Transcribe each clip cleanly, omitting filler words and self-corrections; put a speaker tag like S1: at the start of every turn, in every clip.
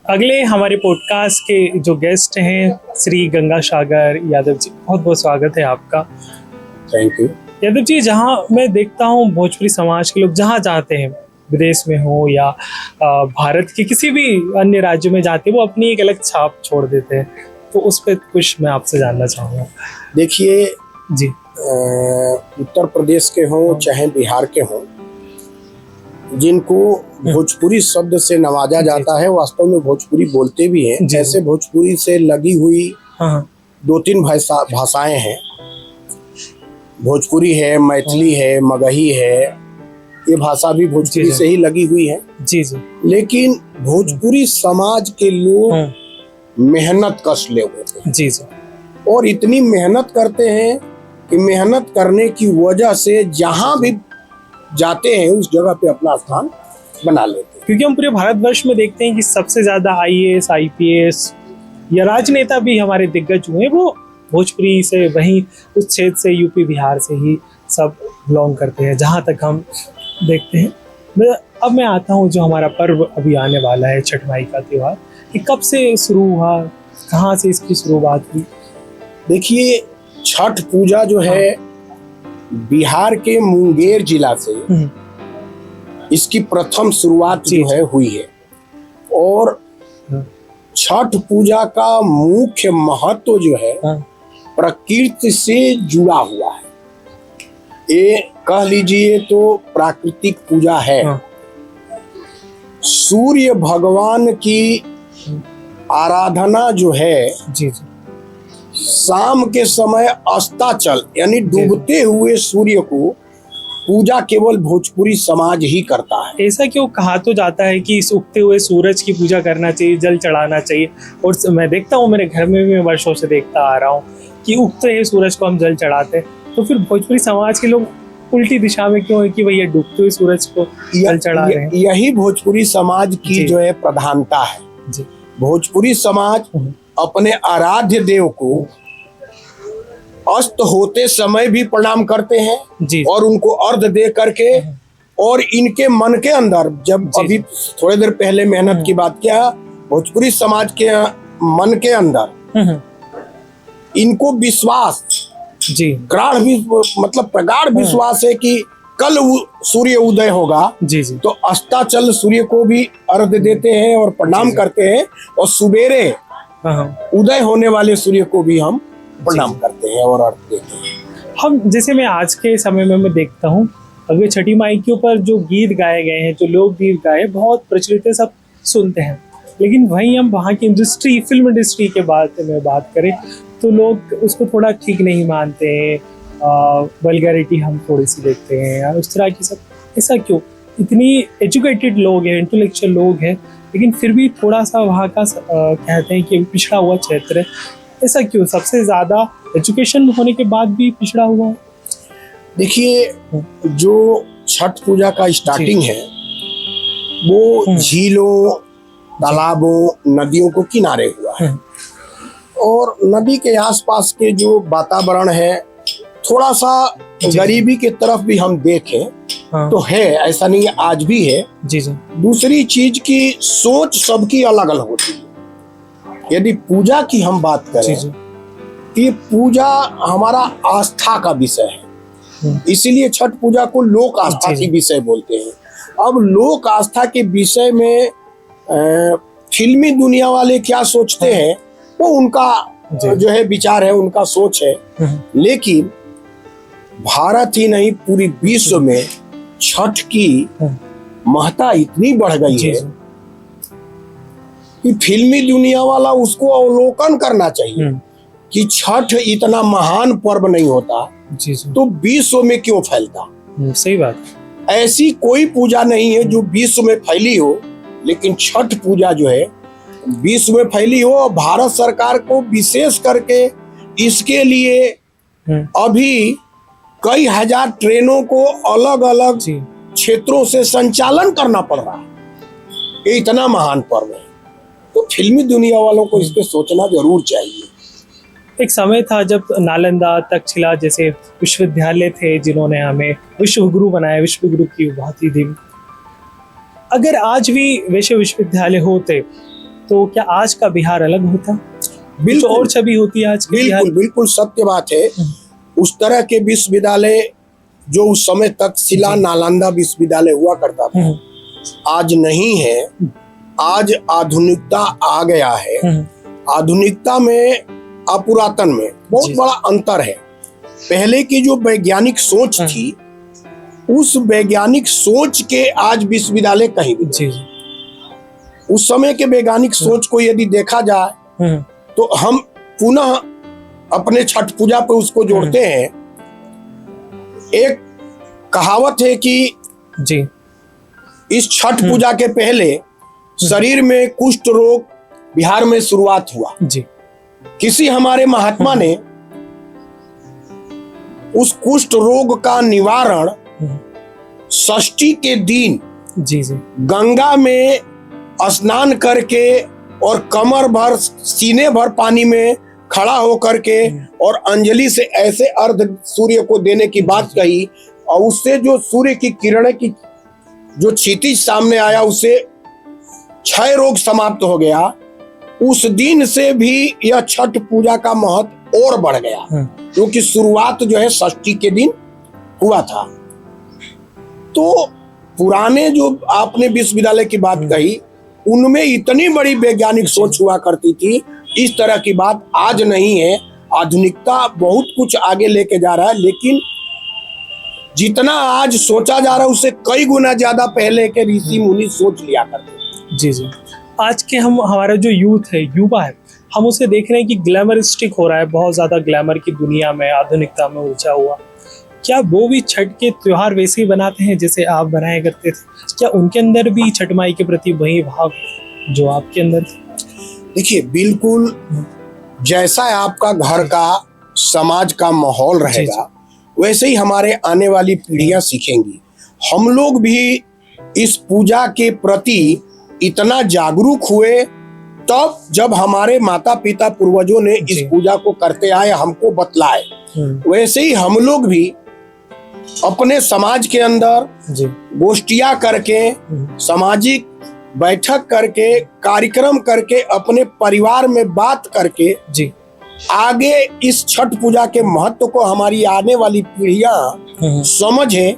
S1: अगले हमारे पॉडकास्ट के जो गेस्ट हैं श्री गंगा सागर यादव जी, बहुत बहुत स्वागत है आपका।
S2: Thank you.
S1: यादव जी, जहाँ मैं देखता हूँ भोजपुरी समाज के लोग जहाँ जाते हैं, विदेश में हो या भारत के किसी भी अन्य राज्यों में जाते हैं, वो अपनी एक अलग छाप छोड़ देते हैं। तो उस पर कुछ मैं आपसे जानना चाहूँगा।
S2: देखिए
S1: जी,
S2: उत्तर प्रदेश के हों चाहे बिहार के हों, जिनको भोजपुरी शब्द से नवाजा जाता है, वास्तव में भोजपुरी बोलते भी हैं। जैसे भोजपुरी से लगी हुई दो तीन भाषाएं हैं, भोजपुरी है, मैथिली है, मगही है, ये भाषा भी भोजपुरी से ही लगी हुई है।
S1: जी जी।
S2: लेकिन भोजपुरी समाज के लोग मेहनत कश ले होते हैं।
S1: जी जी।
S2: और इतनी मेहनत करते हैं कि मेहनत करने की वजह से जहां भी जाते हैं उस जगह पे अपना स्थान बना लेते हैं।
S1: क्योंकि हम पूरे भारतवर्ष में देखते हैं कि सबसे ज्यादा IAS, IPS या राजनेता भी हमारे दिग्गज हुए वो भोजपुरी से, वहीं उस क्षेत्र से, यूपी बिहार से ही सब बिलोंग करते हैं, जहाँ तक हम देखते हैं। अब मैं आता हूँ, जो हमारा पर्व अभी आने वाला है, छठ माई का त्योहार, ये कब से शुरू हुआ, कहाँ से इसकी शुरुआत हुई?
S2: देखिए, छठ पूजा जो है बिहार के मुंगेर जिला से इसकी प्रथम शुरुआत जो है हुई है। और छठ पूजा का मुख्य महत्व जो है प्रकृति से जुड़ा हुआ है। ये कह लीजिए तो प्राकृतिक पूजा है। सूर्य भगवान की आराधना जो है
S1: जी जी,
S2: शाम के समय अस्ताचल यानी डूबते हुए सूर्य को पूजा केवल भोजपुरी समाज ही करता है।
S1: ऐसा क्यों कहा तो जाता है कि इस उगते हुए सूरज की पूजा करना चाहिए, जल चढ़ाना चाहिए। और मैं देखता हूँ, मेरे घर में भी मैं वर्षों से देखता आ रहा हूँ कि उगते हुए सूरज को हम जल चढ़ाते हैं। तो फिर भोजपुरी समाज के लोग उल्टी दिशा में क्यों है कि भैया डूबते हुए सूरज को जल चढ़ा रहे हैं?
S2: यही भोजपुरी समाज की जो है प्रधानता है।
S1: जी।
S2: भोजपुरी समाज अपने आराध्य देव को अस्त होते समय भी प्रणाम करते हैं
S1: जी।
S2: और उनको अर्घ दे करके, और इनके मन के अंदर, जब अभी थोड़ी देर पहले मेहनत की बात किया, भोजपुरी समाज के मन के अंदर इनको विश्वास
S1: जी,
S2: प्रगाढ़ विश्वास है कि कल सूर्य उदय होगा।
S1: जी जी।
S2: तो अस्ताचल सूर्य को भी अर्घ देते हैं और प्रणाम करते हैं, और सुबेरे उदय होने वाले सूर्य को भी हम प्रणाम करते हैं और अर्घ देते हैं।
S1: हम जैसे मैं आज के समय में मैं देखता हूँ, अगर छठी माई के ऊपर जो गीत गाए गए हैं, जो लोकगीत गाए, बहुत प्रचलित है, सब सुनते हैं। लेकिन वहीं हम वहाँ की इंडस्ट्री, फिल्म इंडस्ट्री के बारे में बात करें तो लोग उसको थोड़ा ठीक नहीं मानते हैं। वल्गैरिटी हम थोड़ी सी देखते हैं या उस तरह की सब। ऐसा क्यों? इतनी एजुकेटेड लोग हैं, इंटेलेक्चुअल लोग हैं, लेकिन फिर भी थोड़ा सा वहाँ का कहते हैं कि पिछड़ा हुआ क्षेत्र है। ऐसा क्यों? सबसे ज़्यादा एजुकेशन होने के बाद भी पिछड़ा हुआ है।
S2: देखिए, जो छठ पूजा का स्टार्टिंग है वो झीलों, तालाबों, नदियों को किनारे हुआ है। और नदी के आसपास के जो वातावरण है, थोड़ा सा गरीबी के तरफ भी हम देखें तो है, ऐसा नहीं आज भी है।
S1: जी जी।
S2: दूसरी चीज की सोच सबकी अलग अलग होती है। यदि पूजा की हम बात करें, ये पूजा हमारा आस्था का विषय है, इसीलिए छठ पूजा को लोक आस्था की विषय बोलते हैं। अब लोक आस्था के विषय में फिल्मी दुनिया वाले क्या सोचते हैं वो उनका जो है विचार है, उनका सोच है। लेकिन भारत ही नहीं, पूरी विश्व में छठ की महत्ता इतनी बढ़ गई है कि फिल्मी दुनिया वाला उसको अवलोकन करना चाहिए कि छठ इतना महान पर्व नहीं होता तो विश्व में क्यों फैलता।
S1: सही बात।
S2: ऐसी कोई पूजा नहीं है जो विश्व में फैली हो, लेकिन छठ पूजा जो है विश्व में फैली हो। और भारत सरकार को विशेष करके इसके लिए अभी कई हजार ट्रेनों को अलग अलग क्षेत्रों से संचालन करना पड़ रहा है। ये इतना महान पर्व है, तो फिल्मी दुनिया वालों को इस पे सोचना जरूर चाहिए।
S1: एक समय था जब नालंदा, तक्षशिला जैसे विश्वविद्यालय थे जिन्होंने हमें विश्व गुरु बनाया, विश्व गुरु की उपाधि दी। अगर आज भी वैसे विश्वविद्यालय होते तो क्या आज का बिहार अलग होता?
S2: बिल्कुल
S1: और छवि होती है आज के बिहार?
S2: बिल्कुल बिल्कुल सत्य बात है। उस तरह के विश्वविद्यालय जो उस समय तक शिला नालंदा विश्वविद्यालय हुआ करता था, आज नहीं है। आज आधुनिकता आ गया है। आधुनिकता में पुरातन में बहुत बड़ा अंतर है। पहले की जो वैज्ञानिक सोच थी, उस वैज्ञानिक सोच के आज विश्वविद्यालय कहीं भी नहीं। उस समय के वैज्ञानिक सोच को यदि देखा जाए तो हम पुनः अपने छठ पूजा पे उसको जोड़ते हैं। एक कहावत है कि
S1: जी
S2: इस छठ पूजा के पहले शरीर में कुष्ठ रोग बिहार में शुरुआत हुआ।
S1: जी
S2: किसी हमारे महात्मा ने उस कुष्ठ रोग का निवारण षष्ठी के दिन
S1: जी जी
S2: गंगा में स्नान करके और कमर भर सीने भर पानी में खड़ा होकर के और अंजलि से ऐसे अर्घ सूर्य को देने की बात कही, और उससे जो सूर्य की किरणें की जो क्षितिज सामने आया, उससे क्षय रोग समाप्त हो गया। उस दिन से भी यह छठ पूजा का महत्व और बढ़ गया, क्योंकि शुरुआत जो है षष्ठी के दिन हुआ था। तो पुराने जो आपने विश्वविद्यालय की बात कही, उनमें इतनी बड़ी वैज्ञानिक सोच हुआ करती थी। इस तरह की बात आज नहीं है। आधुनिकता बहुत कुछ आगे लेके जा रहा है, लेकिन जितना आज सोचा जा रहा है उससे कई गुना ज्यादा पहले के ऋषि मुनि सोच लिया करते।
S1: जी जी आज के हमारा जो यूथ है, युवा है, हम उसे देख रहे हैं कि ग्लैमरिस्टिक हो रहा है, बहुत ज्यादा ग्लैमर की दुनिया में, आधुनिकता में उलझा हुआ। क्या वो भी छठ के त्योहार वैसे ही बनाते हैं जैसे आप बनाया करते थे? क्या उनके अंदर भी छठ माई के प्रति वही भाव जो आपके अंदर थे?
S2: देखिए, बिल्कुल जैसा आपका घर का समाज का माहौल रहेगा, वैसे ही हमारे आने वाली पीढ़ियां सीखेंगी। हम लोग भी इस पूजा के प्रति इतना जागरूक हुए तब जब हमारे माता पिता पूर्वजों ने इस पूजा को करते आए, हमको बतलाए। वैसे ही हम लोग भी अपने समाज के अंदर गोष्ठियां करके, सामाजिक बैठक करके, कार्यक्रम करके, अपने परिवार में बात करके आगे इस छठ पूजा के महत्व को हमारी आने वाली पीढ़ियां समझें,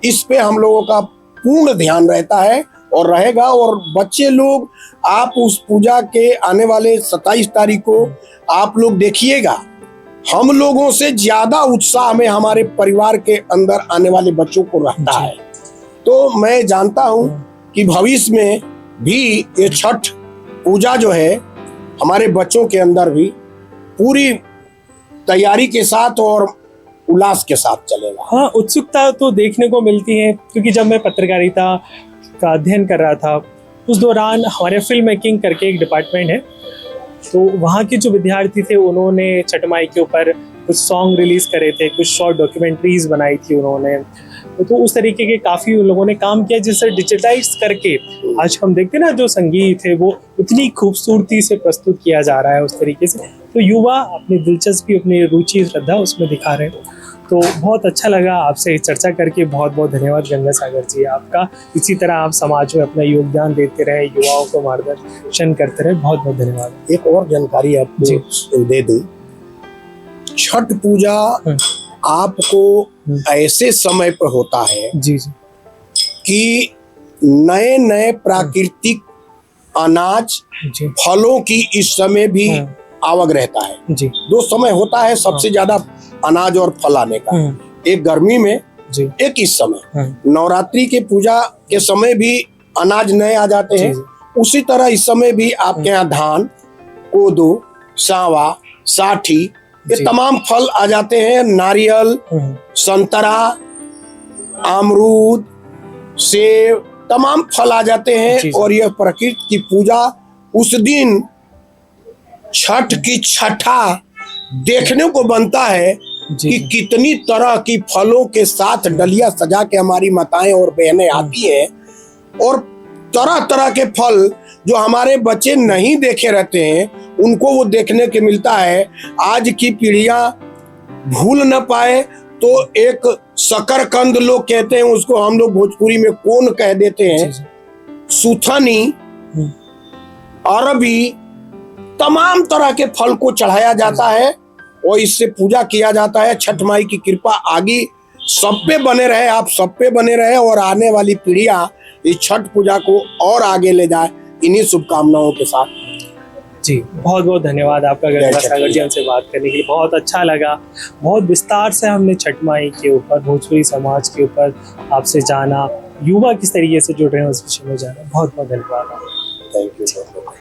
S2: इस पे हम लोगों का पूर्ण ध्यान रहता है और रहेगा। और बच्चे लोग, आप उस पूजा के आने वाले 27 तारीख को आप लोग देखिएगा, हम लोगों से ज्यादा उत्साह में हमारे परिवार के अंदर आने वाले बच्चों को रहता है। तो मैं जानता हूं कि भविष्य में भी ये छठ पूजा जो है हमारे बच्चों के अंदर भी पूरी तैयारी के साथ और उल्लास के साथ चलेगा।
S1: हाँ, उत्सुकता तो देखने को मिलती है, क्योंकि जब मैं पत्रकारिता का अध्ययन कर रहा था उस दौरान हमारे फिल्म मेकिंग करके एक डिपार्टमेंट है, तो वहाँ के जो विद्यार्थी थे उन्होंने छठ माई के ऊपर कुछ सॉन्ग रिलीज करे थे, कुछ शॉर्ट डॉक्यूमेंट्रीज बनाई थी उन्होंने। तो उस तरीके के काफ़ी उन लोगों ने काम किया, जिससे डिजिटाइज करके आज हम देखते हैं ना, जो संगीत है वो उतनी खूबसूरती से प्रस्तुत किया जा रहा है उस तरीके से। तो युवा अपनी दिलचस्पी, अपनी रुचि, श्रद्धा उसमें दिखा रहे हैं। तो बहुत अच्छा लगा आपसे चर्चा करके। बहुत बहुत धन्यवाद गंगा सागर जी आपका। इसी तरह आप समाज में अपना योगदान देते रहे, युवाओं को मार्गदर्शन करते रहे। बहुत बहुत धन्यवाद।
S2: एक और जानकारी आपको दे दूं, छठ पूजा आपको ऐसे समय पर होता है कि नए नए प्राकृतिक अनाज, फलों की इस समय भी आवक रहता है। दो समय होता है सबसे ज्यादा अनाज और फल आने का, एक गर्मी में, एक इस समय। नवरात्रि के पूजा के समय भी अनाज नए आ जाते हैं, उसी तरह इस समय भी आपके यहाँ धान, कोदो, सावा, साठी, ये तमाम फल आ जाते हैं। नारियल, संतरा, अमरूद, सेब, तमाम फल आ जाते हैं। और यह प्रकृति की पूजा उस दिन छठ की छठा देखने को बनता है कि कितनी तरह की फलों के साथ डलिया सजा के हमारी माताएं और बहनें आती हैं, और तरह तरह के फल जो हमारे बच्चे नहीं देखे रहते हैं उनको वो देखने के मिलता है। आज की पीढ़ियां भूल न पाए तो एक शकरकंद लोग कहते हैं उसको, हम लोग भोजपुरी में कोन कह देते हैं, सुथनी, अरबी, तमाम तरह के फल को चढ़ाया जाता है और इससे पूजा किया जाता है। छठ माई की कृपा आगे सब पे बने रहे, आप सब पे बने रहे और आने वाली पीढ़ियां इस छठ पूजा को और आगे ले जाए, इन्हीं शुभकामनाओं के साथ।
S1: जी, बहुत बहुत धन्यवाद आपका गंगा सागर जी हमसे बात करने के लिए। बहुत अच्छा लगा, बहुत विस्तार से हमने छठ माई के ऊपर, भोजपुरी समाज के ऊपर आपसे जाना, युवा किस तरीके से जुड़ रहे हैं उस विषय में जाना। बहुत बहुत धन्यवाद।
S2: Thank you.